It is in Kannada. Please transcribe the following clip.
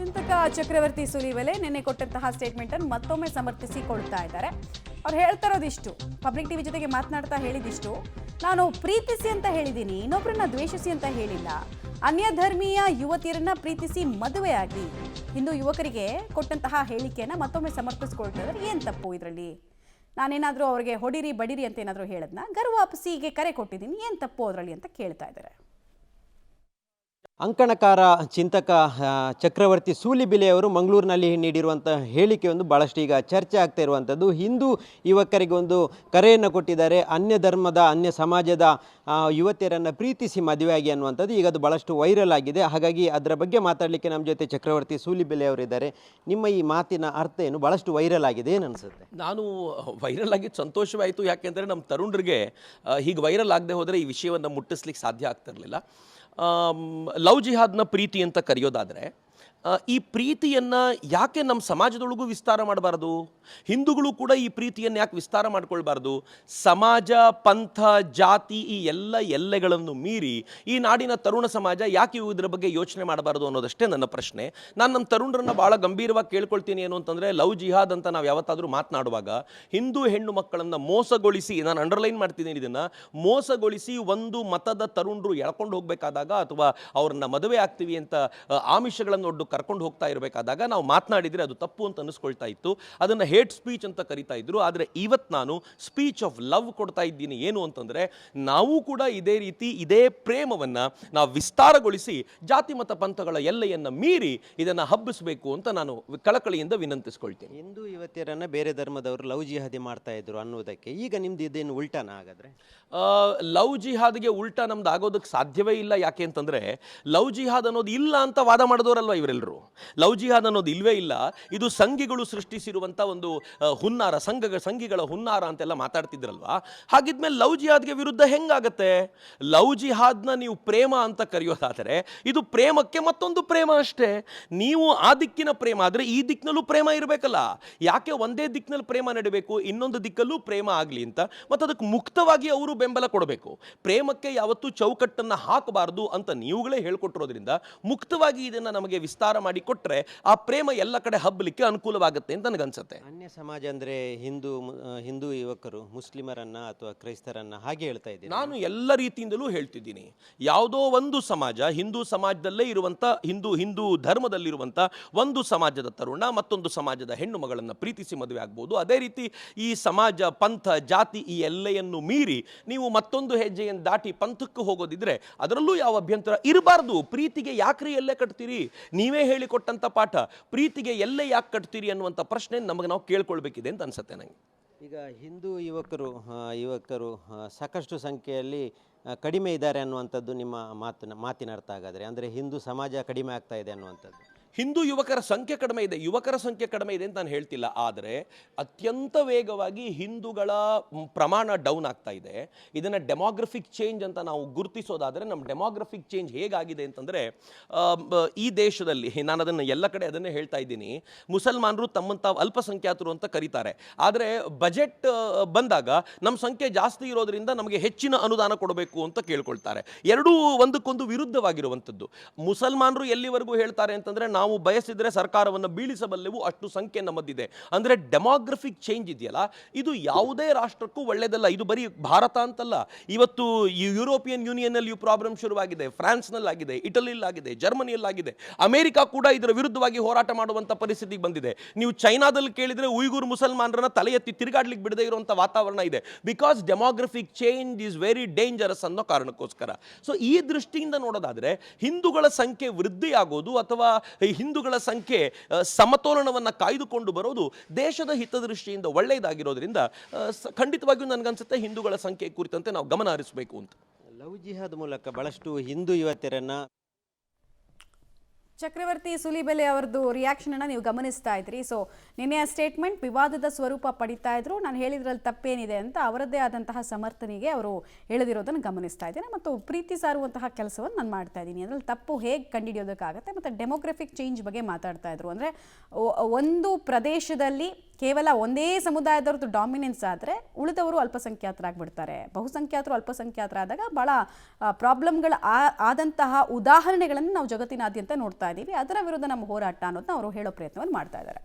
ಚಿಂತಕ ಚಕ್ರವರ್ತಿ ಸೂಲಿಬೆಲೆ ನಿನ್ನೆ ಕೊಟ್ಟಂತಹ ಸ್ಟೇಟ್ಮೆಂಟ್ ಅನ್ನು ಮತ್ತೊಮ್ಮೆ ಸಮರ್ಥಿಸಿಕೊಳ್ತಾ ಇದ್ದಾರೆ. ಅವ್ರು ಹೇಳ್ತಾ ಇರೋದಿಷ್ಟು, ಪಬ್ಲಿಕ್ ಟಿವಿ ಜೊತೆಗೆ ಮಾತನಾಡ್ತಾ ಹೇಳಿದಿಷ್ಟು, ನಾನು ಪ್ರೀತಿಸಿ ಅಂತ ಹೇಳಿದ್ದೀನಿ, ಇನ್ನೊಬ್ಬರನ್ನ ದ್ವೇಷಿಸಿ ಅಂತ ಹೇಳಿಲ್ಲ. ಅನ್ಯ ಧರ್ಮೀಯ ಯುವತಿಯರನ್ನ ಪ್ರೀತಿಸಿ ಮದುವೆಯಾಗಿ ಹಿಂದೂ ಯುವಕರಿಗೆ ಕೊಟ್ಟಂತಹ ಹೇಳಿಕೆಯನ್ನ ಮತ್ತೊಮ್ಮೆ ಸಮರ್ಥಿಸಿಕೊಳ್ತಾ ಇದ್ದಾರೆ. ಏನ್ ತಪ್ಪು ಇದರಲ್ಲಿ? ನಾನೇನಾದರೂ ಅವ್ರಿಗೆ ಹೊಡಿರಿ ಬಡಿರಿ ಅಂತ ಏನಾದರೂ ಹೇಳದ್ನ? ಗರ್ವಾಪಸಿಗೆ ಕರೆ ಕೊಟ್ಟಿದ್ದೀನಿ, ಏನ್ ತಪ್ಪು ಅದರಲ್ಲಿ ಅಂತ ಕೇಳ್ತಾ ಇದ್ದಾರೆ. ಅಂಕಣಕಾರ ಚಿಂತಕ ಚಕ್ರವರ್ತಿ ಸೂಲಿಬೆಲೆ ಅವರು ಮಂಗಳೂರಿನಲ್ಲಿ ನೀಡಿರುವಂಥ ಹೇಳಿಕೆ ಒಂದು ಭಾಳಷ್ಟು ಈಗ ಚರ್ಚೆ ಆಗ್ತಾ ಇರುವಂಥದ್ದು. ಹಿಂದೂ ಯುವಕರಿಗೆ ಒಂದು ಕರೆಯನ್ನು ಕೊಟ್ಟಿದ್ದಾರೆ, ಅನ್ಯ ಧರ್ಮದ ಅನ್ಯ ಸಮಾಜದ ಯುವತಿಯರನ್ನು ಪ್ರೀತಿಸಿ ಮದುವೆಯಾಗಿ ಅನ್ನುವಂಥದ್ದು. ಈಗ ಅದು ಭಾಳಷ್ಟು ವೈರಲ್ ಆಗಿದೆ. ಹಾಗಾಗಿ ಅದರ ಬಗ್ಗೆ ಮಾತಾಡಲಿಕ್ಕೆ ನಮ್ಮ ಜೊತೆ ಚಕ್ರವರ್ತಿ ಸೂಲಿಬೆಲೆ ಅವರಿದ್ದಾರೆ. ನಿಮ್ಮ ಈ ಮಾತಿನ ಅರ್ಥ ಏನು? ಭಾಳಷ್ಟು ವೈರಲ್ ಆಗಿದೆ, ಏನು ಅನಿಸುತ್ತೆ? ನಾನು ವೈರಲ್ ಆಗಿದ್ದು ಸಂತೋಷವಾಯಿತು. ಯಾಕೆಂದರೆ ನಮ್ಮ ತರುಣರಿಗೆ ಹೀಗೆ ವೈರಲ್ ಆಗದೆ ಹೋದರೆ ಈ ವಿಷಯವನ್ನು ಮುಟ್ಟಿಸ್ಲಿಕ್ಕೆ ಸಾಧ್ಯ ಆಗ್ತಿರಲಿಲ್ಲ. ಲವ್ ಜಿಹಾದ್ನ ಪ್ರೀತಿ ಅಂತ ಕರೆಯೋದಾದರೆ, ಈ ಪ್ರೀತಿಯನ್ನು ಯಾಕೆ ನಮ್ಮ ಸಮಾಜದೊಳಗೂ ವಿಸ್ತಾರ ಮಾಡಬಾರ್ದು? ಹಿಂದೂಗಳು ಕೂಡ ಈ ಪ್ರೀತಿಯನ್ನು ಯಾಕೆ ವಿಸ್ತಾರ ಮಾಡ್ಕೊಳ್ಬಾರ್ದು? ಸಮಾಜ, ಪಂಥ, ಜಾತಿ ಈ ಎಲ್ಲ ಎಲ್ಲೆಗಳನ್ನು ಮೀರಿ ಈ ನಾಡಿನ ತರುಣ ಸಮಾಜ ಯಾಕೆ ಇದರ ಬಗ್ಗೆ ಯೋಚನೆ ಮಾಡಬಾರ್ದು ಅನ್ನೋದಷ್ಟೇ ನನ್ನ ಪ್ರಶ್ನೆ. ನಾನು ನಮ್ಮ ತರುಣರನ್ನು ಭಾಳ ಗಂಭೀರವಾಗಿ ಕೇಳ್ಕೊಳ್ತೀನಿ. ಏನು ಅಂತಂದರೆ, ಲವ್ ಜಿಹಾದ್ ಅಂತ ನಾವು ಯಾವತ್ತಾದರೂ ಮಾತನಾಡುವಾಗ ಹಿಂದೂ ಹೆಣ್ಣು ಮಕ್ಕಳನ್ನು ಮೋಸಗೊಳಿಸಿ, ನಾನು ಅಂಡರ್ಲೈನ್ ಮಾಡ್ತಿದ್ದೀನಿ ಇದನ್ನು, ಮೋಸಗೊಳಿಸಿ ಒಂದು ಮತದ ತರುಣರು ಎಳ್ಕೊಂಡು ಹೋಗಬೇಕಾದಾಗ ಅಥವಾ ಅವ್ರನ್ನ ಮದುವೆ ಆಗ್ತೀವಿ ಅಂತ ಆಮಿಷಗಳನ್ನು ಒಡ್ಡು ಕರ್ಕೊಂಡು ಹೋಗ್ತಾ ಇರಬೇಕಾದಾಗ ನಾವು ಮಾತನಾಡಿದರೆ ಅದು ತಪ್ಪು ಅಂತ ಅನ್ನಿಸ್ಕೊಳ್ತಾ ಇತ್ತು. ಅದನ್ನು ಹೇಟ್ ಸ್ಪೀಚ್ ಅಂತ ಕರಿತಾ ಇದ್ರು. ಆದರೆ ಇವತ್ತು ನಾನು ಸ್ಪೀಚ್ ಆಫ್ ಲವ್ ಕೊಡ್ತಾ ಇದ್ದೀನಿ. ಏನು ಅಂತಂದರೆ, ನಾವು ಕೂಡ ಇದೇ ರೀತಿ ಇದೇ ಪ್ರೇಮವನ್ನು ನಾವು ವಿಸ್ತಾರಗೊಳಿಸಿ ಜಾತಿ ಮತ ಪಂಥಗಳ ಎಲ್ಲೆಯನ್ನು ಮೀರಿ ಇದನ್ನು ಹಬ್ಬಿಸಬೇಕು ಅಂತ ನಾನು ಕಳಕಳಿಯಿಂದ ವಿನಂತಿಸ್ಕೊಳ್ತೀನಿ. ಹಿಂದೂ ಯುವತಿಯರನ್ನು ಬೇರೆ ಧರ್ಮದವರು ಲವ್ ಜಿಹಾದಿ ಮಾಡ್ತಾ ಇದ್ರು ಅನ್ನೋದಕ್ಕೆ ಈಗ ನಿಮ್ದು ಇದೇನು ಉಲ್ಟಾನ? ಹಾಗಾದರೆ ಲವ್ ಜಿಹಾದ್ಗೆ ಉಲ್ಟಾ ನಮ್ದು ಆಗೋದಕ್ಕೆ ಸಾಧ್ಯವೇ ಇಲ್ಲ. ಯಾಕೆ ಅಂತಂದರೆ, ಲವ್ ಜಿಹಾದ್ ಅನ್ನೋದು ಇಲ್ಲ ಅಂತ ವಾದ ಮಾಡಿದವರಲ್ವ ಇವರೆಲ್ಲರೂ. ಲವ್ ಜಿಹಾದ್ ಅನ್ನೋದು ಇಲ್ವೇ ಇಲ್ಲ, ಇದು ಸಂಘಿಗಳು ಸೃಷ್ಟಿಸಿರುವಂಥ ಒಂದು ಹುನ್ನಾರ, ಸಂಘಿಗಳ ಹುನ್ನಾರ ಅಂತೆಲ್ಲ ಮಾತಾಡ್ತಿದ್ರಲ್ವಾ. ಹಾಗಿದ್ಮೇಲೆ ಲವ್ ಜಿಹಾದ್ಗೆ ವಿರುದ್ಧ ಹೆಂಗಾಗತ್ತೆ? ಲವ್ ಜಿಹಾದ್ನ ನೀವು ಪ್ರೇಮ ಅಂತ ಕರೆಯೋದಾದರೆ ಇದು ಪ್ರೇಮಕ್ಕೆ ಮತ್ತೊಂದು ಪ್ರೇಮ ಅಷ್ಟೇ. ನೀವು ಆ ದಿಕ್ಕಿನ ಪ್ರೇಮ ಆದರೆ ಈ ದಿಕ್ಕಿನಲ್ಲೂ ಪ್ರೇಮ ಇರಬೇಕಲ್ಲ. ಯಾಕೆ ಒಂದೇ ದಿಕ್ಕಿನಲ್ಲಿ ಪ್ರೇಮ ನಡೀಬೇಕು, ಇನ್ನೊಂದು ದಿಕ್ಕಲ್ಲೂ ಪ್ರೇಮ ಆಗಲಿ ಅಂತ? ಮತ್ತು ಅದಕ್ಕೆ ಮುಕ್ತವಾಗಿ ಅವರು ಬೆಂಬಲ ಕೊಡಬೇಕು. ಪ್ರೇಮಕ್ಕೆ ಯಾವತ್ತೂ ಚೌಕಟ್ಟನ್ನು ಹಾಕಬಾರ್ದು ಅಂತ ನೀವುಗಳೇ ಹೇಳ್ಕೊಟ್ಟಿರೋದ್ರಿಂದ ಮುಕ್ತವಾಗಿ ಇದನ್ನು ನಮಗೆ ವಿಸ್ತಾರ ಮಾಡಿ ಕೊಟ್ಟರೆ ಆ ಪ್ರೇಮ ಎಲ್ಲ ಕಡೆ ಹಬ್ಬಲಿಕ್ಕೆ ಅನುಕೂಲವಾಗುತ್ತೆ ಅಂತ ನನಗನ್ಸುತ್ತೆ. ಅನ್ಯ ಸಮಾಜ ಅಂದರೆ ಹಿಂದೂ ಯುವಕರು ಮುಸ್ಲಿಮರನ್ನ ಅಥವಾ ಕ್ರೈಸ್ತರನ್ನ ಹಾಗೆ ಹೇಳ್ತಾ ಇದ್ದೀನಿ. ನಾನು ಎಲ್ಲ ರೀತಿಯಿಂದಲೂ ಹೇಳ್ತಿದ್ದೀನಿ. ಯಾವುದೋ ಒಂದು ಸಮಾಜ, ಹಿಂದೂ ಸಮಾಜದಲ್ಲೇ ಇರುವಂಥ ಹಿಂದೂ ಧರ್ಮದಲ್ಲಿರುವಂಥ ಒಂದು ಸಮಾಜದ ತರುಣ ಮತ್ತೊಂದು ಸಮಾಜದ ಹೆಣ್ಣು ಮಗಳನ್ನು ಪ್ರೀತಿಸಿ ಮದುವೆ ಆಗ್ಬೋದು. ಅದೇ ರೀತಿ ಈ ಸಮಾಜ, ಪಂಥ, ಜಾತಿ ಈ ಎಲ್ಲೆಯನ್ನು ಮೀರಿ ನೀವು ಮತ್ತೊಂದು ಹೆಜ್ಜೆಯನ್ನು ದಾಟಿ ಪಂಥಕ್ಕೆ ಹೋಗೋದಿದ್ರೆ ಅದರಲ್ಲೂ ಯಾವ ಅಭ್ಯಂತರ ಇರಬಾರ್ದು. ಪ್ರೀತಿಗೆ ಯಾಕ್ರಿ ಎಲ್ಲೇ ಕಟ್ತೀರಿ? ನೀವೇ ಹೇಳಿಕೊಟ್ಟಂಥ ಪಾಠ, ಪ್ರೀತಿಗೆ ಎಲ್ಲೇ ಯಾಕೆ ಕಟ್ತೀರಿ ಅನ್ನುವಂಥ ಪ್ರಶ್ನೆ ನಮಗೆ ನಾವು ಕೇಳ್ಕೊಳ್ಬೇಕಿದೆ ಅಂತ ಅನ್ಸುತ್ತೆ ನನಗೆ. ಈಗ ಹಿಂದೂ ಯುವಕರು ಸಾಕಷ್ಟು ಸಂಖ್ಯೆಯಲ್ಲಿ ಕಡಿಮೆ ಇದ್ದಾರೆ ಅನ್ನುವಂಥದ್ದು ನಿಮ್ಮ ಮಾತಿನ ಅರ್ಥ. ಹಾಗಾದರೆ ಅಂದರೆ ಹಿಂದೂ ಸಮಾಜ ಕಡಿಮೆ ಆಗ್ತಾ ಇದೆ ಅನ್ನುವಂಥದ್ದು. ಹಿಂದೂ ಯುವಕರ ಸಂಖ್ಯೆ ಕಡಿಮೆ ಇದೆ, ಯುವಕರ ಸಂಖ್ಯೆ ಕಡಿಮೆ ಇದೆ ಅಂತ ನಾನು ಹೇಳ್ತಿಲ್ಲ. ಆದರೆ ಅತ್ಯಂತ ವೇಗವಾಗಿ ಹಿಂದೂಗಳ ಪ್ರಮಾಣ ಡೌನ್ ಆಗ್ತಾ ಇದೆ. ಇದನ್ನು ಡೆಮೋಗ್ರಫಿಕ್ ಚೇಂಜ್ ಅಂತ ನಾವು ಗುರುತಿಸೋದಾದರೆ, ನಮ್ಮ ಡೆಮೋಗ್ರಫಿಕ್ ಚೇಂಜ್ ಹೇಗಾಗಿದೆ ಅಂತಂದರೆ, ಈ ದೇಶದಲ್ಲಿ ನಾನು ಅದನ್ನು ಎಲ್ಲ ಕಡೆ ಅದನ್ನೇ ಹೇಳ್ತಾ ಇದ್ದೀನಿ, ಮುಸಲ್ಮಾನರು ತಮ್ಮನ್ನು ತಾವು ಅಲ್ಪಸಂಖ್ಯಾತರು ಅಂತ ಕರೀತಾರೆ. ಆದರೆ ಬಜೆಟ್ ಬಂದಾಗ ನಮ್ಮ ಸಂಖ್ಯೆ ಜಾಸ್ತಿ ಇರೋದ್ರಿಂದ ನಮಗೆ ಹೆಚ್ಚಿನ ಅನುದಾನ ಕೊಡಬೇಕು ಅಂತ ಕೇಳ್ಕೊಳ್ತಾರೆ. ಎರಡೂ ಒಂದಕ್ಕೊಂದು ವಿರುದ್ಧವಾಗಿರುವಂಥದ್ದು. ಮುಸಲ್ಮಾನರು ಎಲ್ಲಿವರೆಗೂ ಹೇಳ್ತಾರೆ ಅಂತಂದರೆ, ನಾವು ಬಯಸಿದರೆ ಸರ್ಕಾರವನ್ನು ಬೀಳಿಸಬಲ್ಲೆವು, ಅಷ್ಟು ಸಂಖ್ಯೆ ನಮ್ಮದಿದೆ. ಅಂದರೆ ಡೆಮೋಗ್ರಫಿಕ್ ಚೇಂಜ್ ಇದೆಯಲ್ಲ, ಇದು ಯಾವುದೇ ರಾಷ್ಟ್ರಕ್ಕೂ ಒಳ್ಳೆಯದಲ್ಲ. ಇದು ಬರೀ ಭಾರತ ಅಂತಲ್ಲ, ಇವತ್ತು ಯುರೋಪಿಯನ್ ಯೂನಿಯನ್ನಲ್ಲಿ ಈ ಪ್ರಾಬ್ಲಮ್ ಶುರುವಾಗಿದೆ, ಫ್ರಾನ್ಸ್ನಲ್ಲಾಗಿದೆ, ಇಟಲಿಯಲ್ಲಾಗಿದೆ, ಜರ್ಮನಿಯಲ್ಲಾಗಿದೆ, ಅಮೆರಿಕ ಕೂಡ ಇದರ ವಿರುದ್ಧವಾಗಿ ಹೋರಾಟ ಮಾಡುವಂಥ ಪರಿಸ್ಥಿತಿಗೆ ಬಂದಿದೆ. ನೀವು ಚೈನಾದಲ್ಲಿ ಕೇಳಿದರೆ ಉಯ್ಗುರ್ ಮುಸಲ್ಮಾನರನ್ನ ತಲೆ ಎತ್ತಿ ತಿರುಗಾಡ್ಲಿಕ್ಕೆ ಬಿಡದೇ ಇರುವಂಥ ವಾತಾವರಣ ಇದೆ. Because demographic change is very dangerous ಅನ್ನೋ ಕಾರಣಕ್ಕೋಸ್ಕರ. ಸೊ ಈ ದೃಷ್ಟಿಯಿಂದ ನೋಡೋದಾದರೆ ಹಿಂದೂಗಳ ಸಂಖ್ಯೆ ವೃದ್ಧಿಯಾಗೋದು ಅಥವಾ ಹಿಂದೂಗಳ ಸಂಖ್ಯೆ ಸಮತೋಲನವನ್ನು ಕಾಯ್ದುಕೊಂಡು ಬರೋದು ದೇಶದ ಹಿತದೃಷ್ಟಿಯಿಂದ ಒಳ್ಳೆಯದಾಗಿರೋದ್ರಿಂದ ಖಂಡಿತವಾಗಿಯೂ ನನಗನ್ಸುತ್ತೆ ಹಿಂದೂಗಳ ಸಂಖ್ಯೆ ಕುರಿತಂತೆ ನಾವು ಗಮನ ಹರಿಸಬೇಕು ಅಂತ. ಲವ್ ಜಿಹಾದ್ ಮೂಲಕ ಬಹಳಷ್ಟು ಹಿಂದೂ ಯುವತಿಯರನ್ನ ಚಕ್ರವರ್ತಿ ಸೂಲಿಬೆಲೆ ಅವರದ್ದು ರಿಯಾಕ್ಷನ್ ಅನ್ನ ನೀವು ಗಮನಿಸ್ತಾ ಇದ್ರಿ. ಸೊ ನಿನ್ನೆ ಆ ಸ್ಟೇಟ್ಮೆಂಟ್ ವಿವಾದದ ಸ್ವರೂಪ ಪಡಿತಾ ಇದ್ರು. ನಾನು ಹೇಳಿದ್ರಲ್ಲಿ ತಪ್ಪೇನಿದೆ ಅಂತ ಅವರದ್ದೇ ಆದಂತಹ ಸಮರ್ಥನೆಗೆ ಅವರು ಹೇಳಿದಿರೋದನ್ನು ಗಮನಿಸ್ತಾ ಇದ್ದೇನೆ. ಮತ್ತು ಪ್ರೀತಿ ಸಾರುವಂತಹ ಕೆಲಸವನ್ನು ನಾನು ಮಾಡ್ತಾ ಇದ್ದೀನಿ. ಅದರಲ್ಲಿ ತಪ್ಪು ಹೇಗೆ ಕಂಡುಹಿಡಿಯೋದಕ್ಕಾಗತ್ತೆ? ಮತ್ತು ಡೆಮೋಗ್ರಫಿಕ್ ಚೇಂಜ್ ಬಗ್ಗೆ ಮಾತಾಡ್ತಾ ಇದ್ರು. ಅಂದರೆ ಒಂದು ಪ್ರದೇಶದಲ್ಲಿ ಕೇವಲ ಒಂದೇ ಸಮುದಾಯದವ್ರದ್ದು ಡಾಮಿನೆನ್ಸ್ ಆದರೆ ಉಳಿದವರು ಅಲ್ಪಸಂಖ್ಯಾತರಾಗ್ಬಿಡ್ತಾರೆ. ಬಹುಸಂಖ್ಯಾತರು ಅಲ್ಪಸಂಖ್ಯಾತರಾದಾಗ ಭಾಳ ಪ್ರಾಬ್ಲಮ್ಗಳು ಆದಂತಹ ಉದಾಹರಣೆಗಳನ್ನು ನಾವು ಜಗತ್ತಿನಾದ್ಯಂತ ನೋಡ್ತಾ ಇದ್ದೀವಿ. ಅದರ ವಿರುದ್ಧ ನಮ್ಮ ಹೋರಾಟ ಅನ್ನೋದನ್ನ ಅವರು ಹೇಳೋ ಪ್ರಯತ್ನವನ್ನು ಮಾಡ್ತಾ ಇದ್ದಾರೆ.